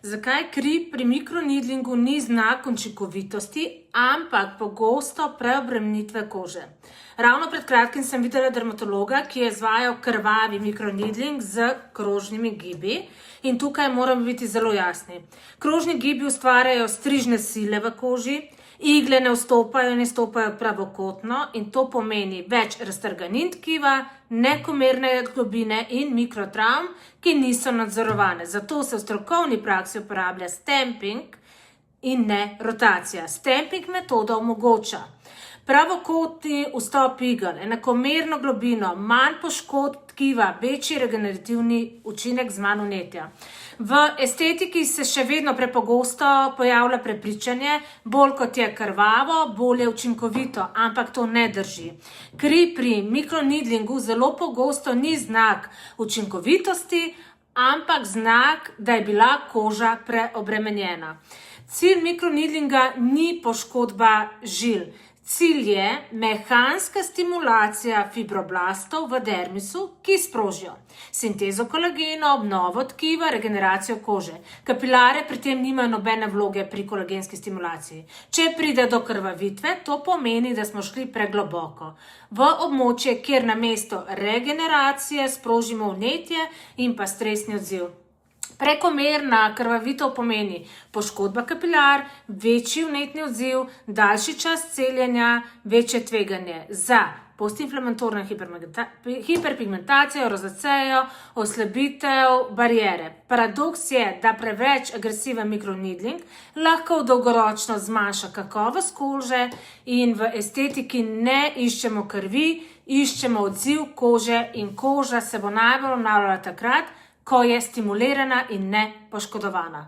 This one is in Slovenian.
Zakaj kri pri mikronidlingu ni znak učinkovitosti, ampak pogosto preobremenitve kože? Ravno pred kratkim sem videla dermatologa, ki je izvajal krvavi mikronidling z krožnimi gibi in tukaj moramo biti zelo jasni. Krožni gibi ustvarjajo strižne sile v koži, igle ne vstopajo in izstopajo pravokotno in to pomeni več raztrganin tkiva, nekomerne globine in mikrotravm, ki niso nadzorovane. Zato se v strokovni praksi uporablja stamping in ne rotacija. Stamping metoda omogoča pravokotni vstop igel, enakomerno globino, manj poškodb tkiva, večji regenerativni učinek z manj vnetja. V estetiki se še vedno prepogosto pojavlja prepričanje, bolj kot je krvavo, bolj je učinkovito, ampak to ne drži. Kri pri mikronidlingu zelo pogosto ni znak učinkovitosti, ampak znak, da je bila koža preobremenjena. Cilj mikronidlinga ni poškodba žil. Cilj je mehanska stimulacija fibroblastov v dermisu, ki sprožijo sintezo kolagena, obnovo tkiva, regeneracijo kože. Kapilare pri tem nimajo nobene vloge pri kolagenski stimulaciji. Če pride do krvavitve, to pomeni, da smo šli pregloboko v območje, kjer namesto regeneracije sprožimo vnetje in pa stresni odziv. Prekomerna krvavitev pomeni poškodba kapilar, večji vnetni odziv, daljši čas celjenja, večje tveganje za postinflamatorno hiperpigmentacijo, rozacejo, oslabitev bariere. Paradoks je, da preveč agresiven mikronidling lahko dolgoročno zmanjša kakovost kože in v estetiki ne iščemo krvi, iščemo odziv kože in koža se bo najbolj obnavljala takrat, ko je stimulirana in ne poškodovana.